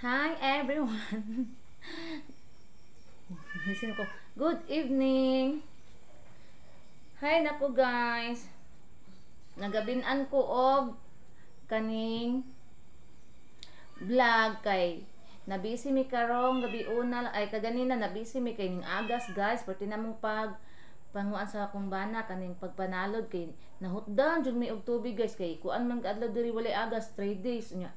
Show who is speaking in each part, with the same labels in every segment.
Speaker 1: Hi everyone. Listen ko. Good evening. Hi nako guys. Nagabinan ko og kaning vlog kay nabisi mi karong gabi una ay kaganina nabisi mi kay ning agas guys perti na mong panguan sa akong bana kaning pagpanalod kay nahutdan jud mi og tubig guys kay kuan man kadlaw diri walay agas 3 days nya.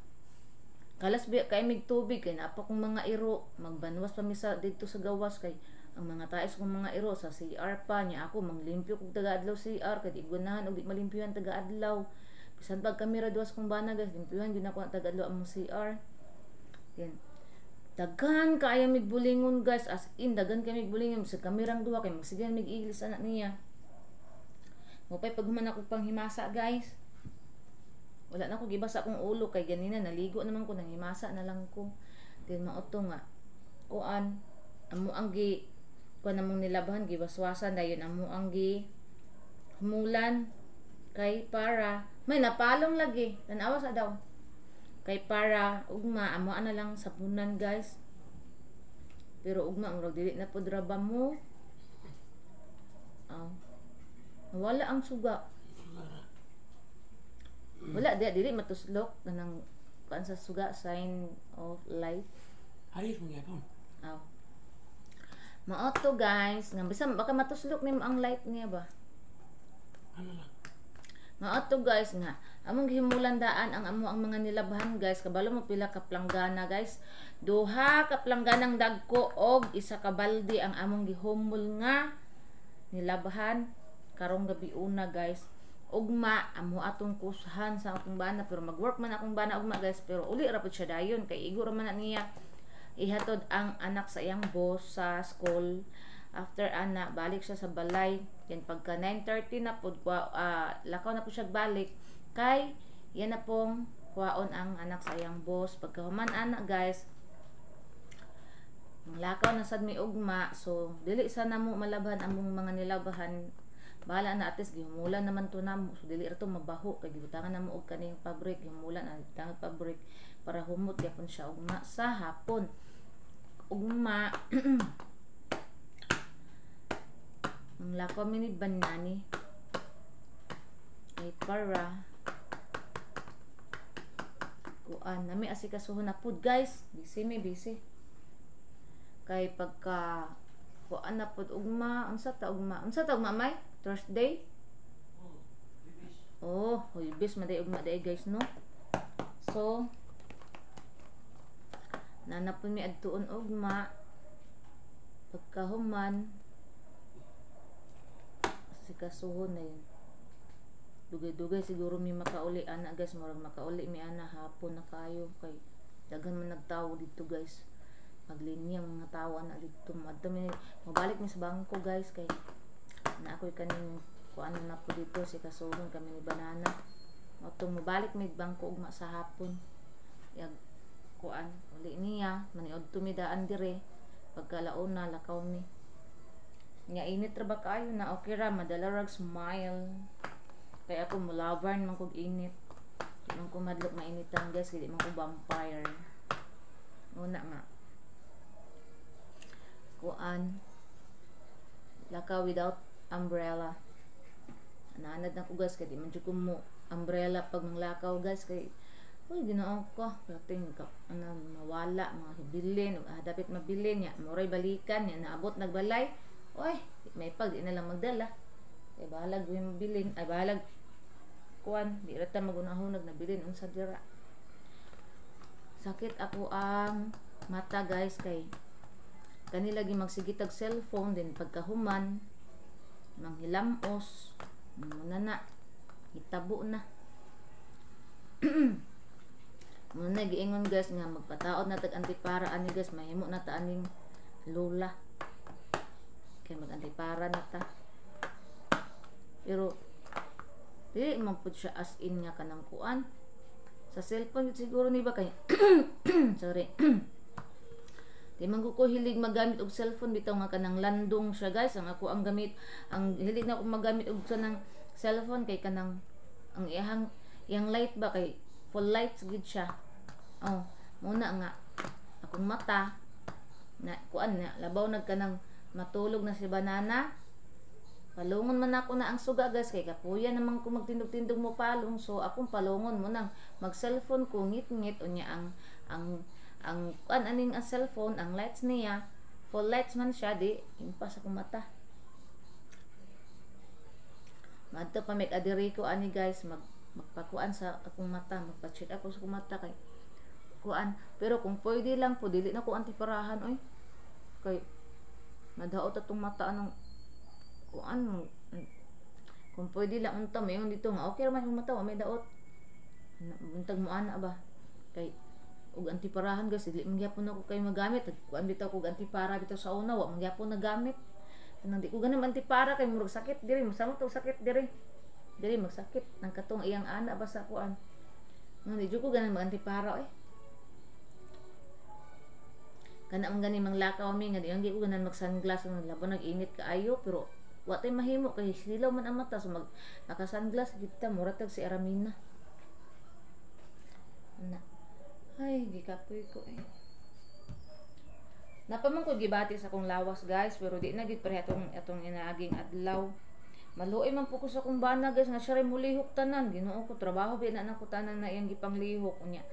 Speaker 1: Kalas biya kay mig tubig kay napa kong mga iro magbanwas pa mi sa didto sa gawas kay ang mga taes kong mga iro sa CR pa nya ako manglimpyo kog taga-adlaw CR kay di gunahan og di malimpyuhan taga-adlaw bisan pag kamera duwas kong bana guys limpyuhan gyud ako taga-adlaw ang CR yan daghan kaya mig bulingon guys as in daghan kay mig bulingon sa kamerang duwa kay magsigan mig iglis anak niya mo pay pag human ako pang himasa guys wala na ko gibasa akong ulo kay ganina naligo naman ko nang himasa na lang ko then mauto nga kuan amo ang gi kuan namong nilabahan gibaswasan dayon amo ang gi humulan kay para may napalong lagi tan-awa sa daw kay para ugma amo ana lang sapunan guys pero ugma murag dili na pud raba mo wala ang suga wala dili matuslok kanang kuan sa suga sign of life
Speaker 2: ayos mo gyapon
Speaker 1: mao to guys nga bisan baka matuslok nimo ang light niya ba
Speaker 2: ano lang
Speaker 1: mao to guys nga among gihimulan daan ang amo ang mga nilabahan guys kabalo mo pila ka planggana guys duha ka plangganang dagko og isa ka balde ang among gihumol nga nilabahan karong gabi una guys ugma amo atong kusahan sa akong bana pero magwork man akong bana ugma guys pero uli ra pud siya dayon kay igo ra man na niya ihatod ang anak sa iyang boss sa school after ana balik siya sa balay yan pagka 9:30 na pud lakaw na pud siya balik kay yan na pong kuwaon ang anak sa iyang boss pagka human ana guys lakaw na sad mi ugma so dili sana mo malabhan among mga nilabahan bahala na ates gihumulan naman to namo so dili ra to mabaho kay gibutangan namo og kaning fabric gihumulan ang tangat fabric para humot gyapon siya ugma sa hapon ugma ang lakaw mi ni banani ay para kuan nami asikasuhon na pud guys busy kay pagka kuan na pud ugma unsa ta ugma may Thursday huibis maday ugma day guys no so nanapon mi adtuon ugma pagkahuman sikasuhon na yun dugay-dugay siguro mi makauli ana guys murag makauli mi ana hapon na kayo kay daghan man nagtawo dito guys maglinyang mga tawa na dito adto mi mabalik mi sa bangko guys kay na ako'y kaning kuan na po dito si kasuhon kami ni banana atong mabalik mi bangko ugma sa hapon yag kuan uli niya maniod tumidaan dire pagkalaon na lakaw mi nya init ra ba kayo na okay ra madala rag smile kay ako mulaban man kog init di man ko madlok mainitan guys kay di man ko vampire una nga kuan lakaw without umbrella naanad na ko guys kay di man jud ko mo umbrella pag manglakaw guys kay uy ginoo ko pating ka ana mawala mga hibilin ug dapit mabilin ya moray balikan ya naabot nagbalay oy may pag di na lang magdala kay bahalag wi mabilin ay bahalag kuan di ra ta magunahon nabilin unsa dira sakit ako ang mata guys kay kanila gi magsigitag cellphone din pagkahuman manghilamos muna na hitabo na muna giingon guys nga magpataod na tag antipara ani guys mahimo na ta aning lola kay mag antipara na ta pero dili man pud siya as in nga kanang kuan sa cellphone siguro ni ba kay sorry di man ko hilig magamit og cellphone bitaw nga kanang landong siya guys ang ako ang gamit ang hilig na ko magamit og kanang cellphone kay kanang ang iyang light ba kay full light gid siya muna nga akong mata na kuan na labaw nagkanang matulog na si banana. Palungon man ako na ang suga guys kay kapuya naman ko magtindog-tindog mo palong, so akong palungon mo nang mag cellphone ko ngit-ngit unya ang kuan aning ang cellphone ang lights niya full lights man siya di impas akong mata. Madto pa make adiri ko ani guys magpakuan sa akong mata, magpa-check ako sa akong mata kay kuan, pero kung pwede lang po dili na ko antiparahan oy kay nadaot atong mata anong kuan, kung pwede lang unta mayon dito nga okay ra man yung mata wa may daot buntag mo ana ba kay og antiparahan guys dili man gyapon ako kay magamit kuan bitaw ko antipara bitaw sa una wa man gyapon nagamit nang di ko ganan antipara kay murag sakit diri masama to sakit diri magsakit nang katong iyang ana ba sa kuan nang di ko ganan mag-antipara kana ang gani manglakaw mi nga di ko ganan mag sunglass ng labon nag-init kaayo pero wa tay mahimo kay silaw man ang mata so mag naka sunglass kita mura tag si Aramina na ay gikapoy ko napaman ko gibati sa akong lawas guys pero di na gid pare atong inaaging adlaw maluoy man po ko sa akong bana guys nga siya rin mulihok tanan Ginoo ko trabaho ba na ko tanan na iyang gipanglihok unya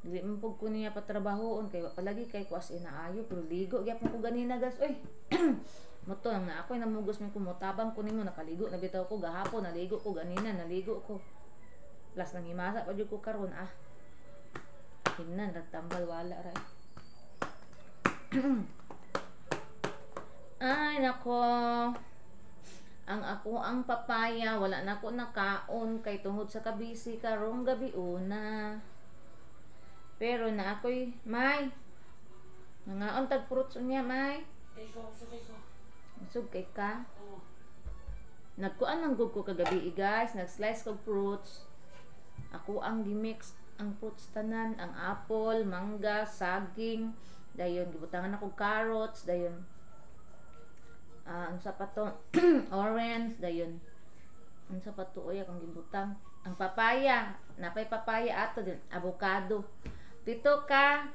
Speaker 1: dili man po ko niya patrabahoon kay palagi kay ko as inaayo pero ligo gyapon ko ganina guys oy moto na ako namugos man ko motabang ko nimo nakaligo na bitaw ko gahapon naligo ko ganina naligo ko plus nang himasa pa jud ko karon himnan nagtambal wala ra ay nako ang ako ang papaya wala na ko nakaon kay tungod sa kabisi karong gabi una pero na ako'y may nangaon tag fruits unya may sug kay ka nagkuan man gud ko kagabi guys nag-slice kog fruits ako ang gimix ang fruits tanan ang apple mangga saging dayon gibutangan ako carrots dayon ang sapato orange dayon ang sapato oy akong gibutang ang papaya napay papaya ato din avocado pito ka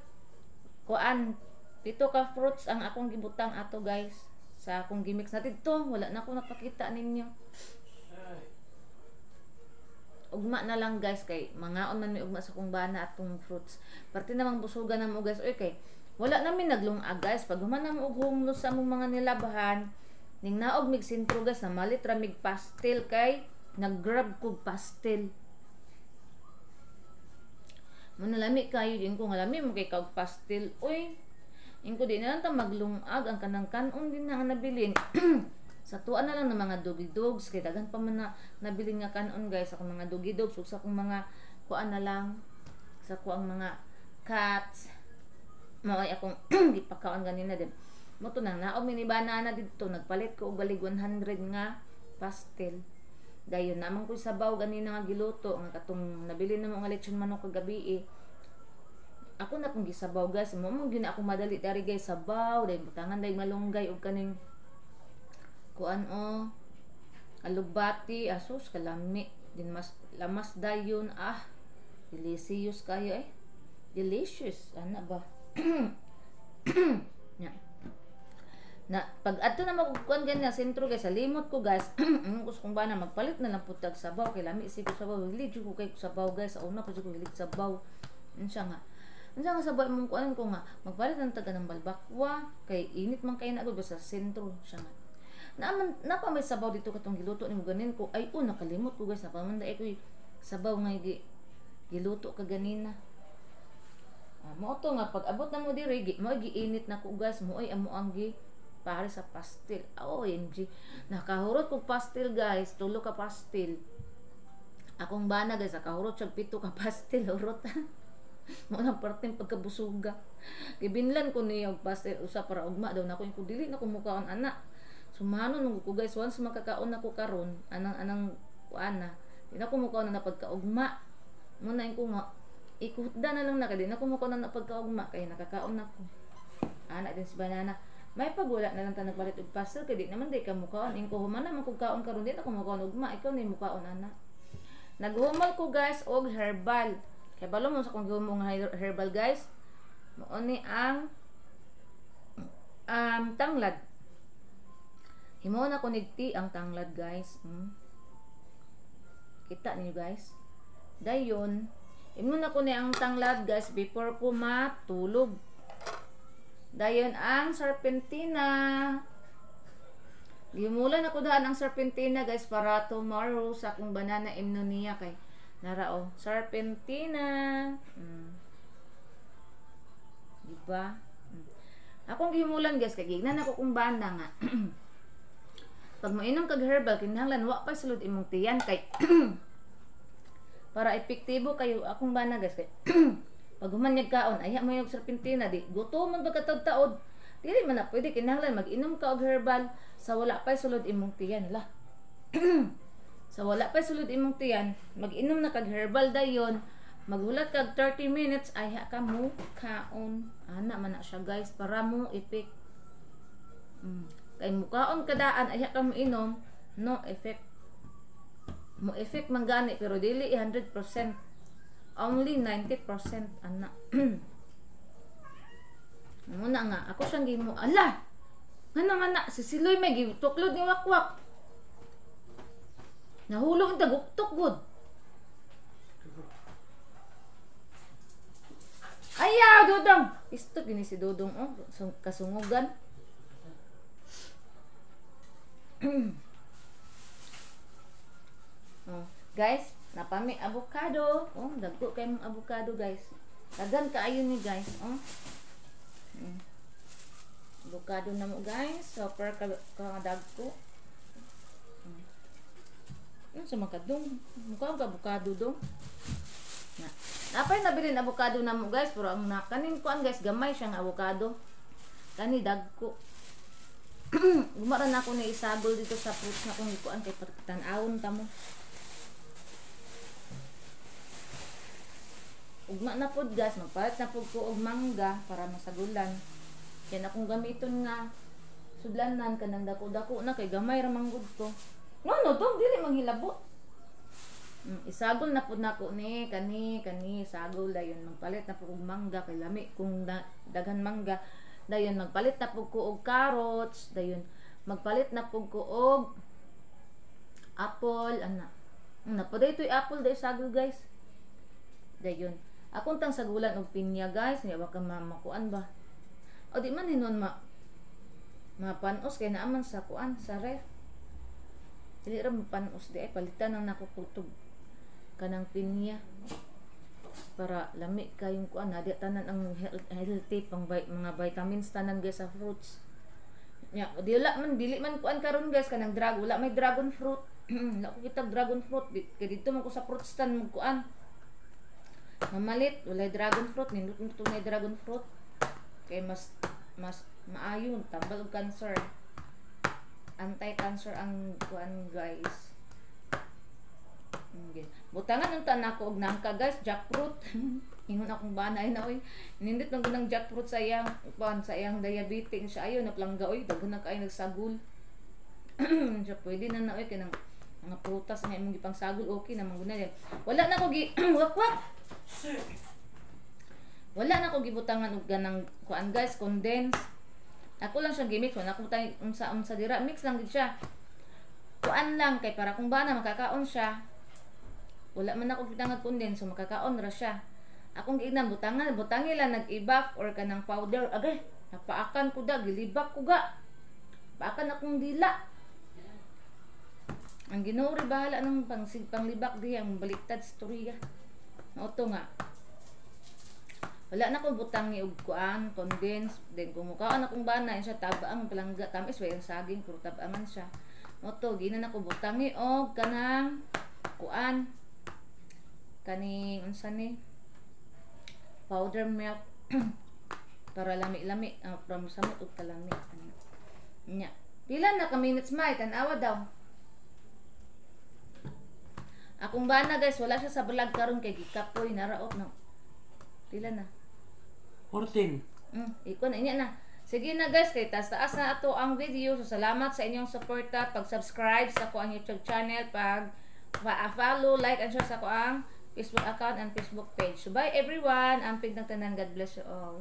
Speaker 1: fruits ang akong gibutang ato guys sa akong gimix na dito wala na ako napakita ninyo ugma na lang guys kay mangaon man mi ugma sa akong bana atong fruits parte namang busugan na mo guys oy kay wala namin naglungag guys pag human na mo og humlos sa among mga nilabahan ning naog mig sentro guys na malit ra mig pastel kay naggrab kog pastel mo nalami kayo din ko ngalami mo kay kag pastel oy ingko di na lang ta maglungag ang kanang kanon din na nga nabilin sa tuan na lang ng mga doggy dogs kay daghan pa man na nabilin nga kanon guys ako mga doggy dogs ug sa akong mga kuan na lang sa kuang mga cats maoy akong gipakaon ganina din mo to nang naog mini banana dito nagpalit ko og balig 100 nga pastel dayon naman ko sabaw ganina nga giluto nga katong nabili na mo nga lechon manok kagabi ako na pong gisabaw guys mo gina ako madali dari guys sabaw dayon butangan dayon malunggay og kaning kuan alugbati asus kalami din mas lamas dayon delicious kayo delicious ana ba nya na pag adto na magkuan ganyan sentro guys sa limot ko guys gusto kong bana magpalit na lang putag sabaw kay lami isip ko sabaw hilig ko kay sabaw guys sa una pa ko hilig sabaw unsa nga sabaw mong kuan ko nga magpalit ng taga ng balbakwa kay init man kay na gud sa sentro siya nga napa may sabaw dito katong giluto nimo ganin ko ay nakalimot ko guys napamanda ko sabaw nga giluto ka ganina mo to nga pag abot na mo diri mo giinit na ko guys mo ay amo ang pare sa pastel OMG nakahurot kog pastel guys 3 ka pastel akong bana guys nakahurot siya 7 ka pastel hurot mo nang parteng pagkabusuga gibinlan ko niya og pastel usa para ugma daw nako ko dili na ko mukaon ana sumanon ko guys once makakaon nako karon anang kuana di na ko mukaon na pagkaugma mo na ko nga ikuhda na lang na kay di na ko mukaon na pagkaugma kay nakakaon nako ana din si banana may pagwala na lang ta nagpalit og pastel kay di naman day ka mukaon ingko human na man kog kaon karon di na ko mukaon ugma ikaw ni mukaon ana naghumal ko guys og herbal kay balo mo sa kung gihumong herbal guys Mao ni ang tanglad. Himo na ko nigti ang tanglad, guys. Kita niyo, guys. Dayon, himo na ko ni ang tanglad, guys, before ko matulog. Dayon ang serpentina. Gimulan ako daan ang serpentina, guys, para tomorrow sa akong banana imnonia kay narao serpentina. Diba? Akong gimulan, guys, kay gignan ako kung bana nga. Pag mainom kag herbal kinahanglan wa pa sulod imong tiyan kay para epektibo kayo akong bana, guys, kay pag humanyag kaon ayha mo yung serpentina di gutomon pagkataod-taod dili man na pwede kinahanglan mag-inom ka og herbal sa wala pa sulod imong tiyan la. Sa wala pa sulod imong tiyan mag-inom na kag herbal dayon maghulat kag 30 minutes ayha ka mo kaon ana man na siya, guys, para mo effect. Kay mukaon kadaan ayha ka mo inom no effect. Mo effect man gani pero dili 100%. Only 90% ana. Muna nga ako siyang gimo. Ala. Ngano man na si Siloy may gituklod ni wakwak. Nahulog ta guktok gud. Ayaw Dodong. Isto gini si Dodong kasungugan. Guys, napami avocado. Dagko kay mong avocado, guys. Dagan kaayo ni, guys. Avocado na mo, guys. Super dagko. Sa makadong. Mukha ang avocado dong. Napay nabilin avocado na mo, guys. Pero ang nakanin kuan, guys, gamay siyang avocado. Kani dagko. Gumaran ako ni isagol dito sa fruits na kung ikuan kay tan-awon ta mo. Ugma na pod, guys, magpalit na pod ko og mangga para masagulan. Yan akong gamiton nga sudlanan kanang dako-dako na kay gamay ra manggod ko. No, dong dili manghilabot. Isagol na pod nako ni kani sagol dayon magpalit na pod og mangga kay lami kung daghan mangga. Dayon magpalit na pod ko og carrots, dayon magpalit na pod ko og apple ana. Napaday toy apple day sagol, guys. Dayon akong tang sagulan og pinya, guys, nya baka makuan ba. O di man hinon mapanos kay naaman sa kuan sa ref. Dili ra mapanos di ay palitan nang nakukutog kanang pinya para lami kayong kuan na di tanan ang healthy pang mga vitamins tanan, guys, sa fruits. Nya dili man kuan karon, guys, kanang wala may dragon fruit. Wala ko kitag dragon fruit kay dito man ko sa fruit stand mo kuan. Mamalit, walay dragon fruit, nindot mo may dragon fruit. Kay mas maayon, tambal og cancer. Anti-cancer ang kuan, guys. Butangan ng tanan ko og nangka, guys, jackfruit. Ingon akong banay na oy. Nindot ng gunang jackfruit sa iyang kuan sa iyang diabetes siya ayo na plangga oy, daghan na kay nagsagol. Siya pwede na oy kanang mga prutas nga imong gipang sagol okay na manguna yan. Wala na ko gi wakwak. Wala na ko gibutangan og ganang kuan, guys, condense. Ako lang siyang gimix, wala ko tay unsa dira, mix lang gid siya. Kuan lang kay para kung bana makakaon siya. Wala man ako gibutangan condense, so makakaon ra siya. Akong giinam butangi lang nag-ibak or kanang powder. Agay, napaakan ko da, gilibak ko ga. Paakan akong dila. Ang Ginoo ri bahala ng panglibak di ang baliktad storya. Mauto nga. Wala na ko butangi og kuan, condense, then kung mukaan akong bana siya tabaang palangga tamis way ang saging puro tabangan siya. Mauto ginan ako butangi og kanang kuan kaning unsa ni powder milk para lami-lami from samot og kalami nya. Pila na ka minutes may tan-awa daw. Akong bana, guys, wala siya sa vlog karon kay gikapoy naraot na. Pila na?
Speaker 2: 14.
Speaker 1: Iko na inya na. Sige na, guys, kay taas na ato ang video. So salamat sa inyong suporta, pag-subscribe sa ko ang YouTube channel, pag-follow, like and share sa ko ang Facebook account and Facebook page. So bye everyone. Amping ng tanan. God bless you all.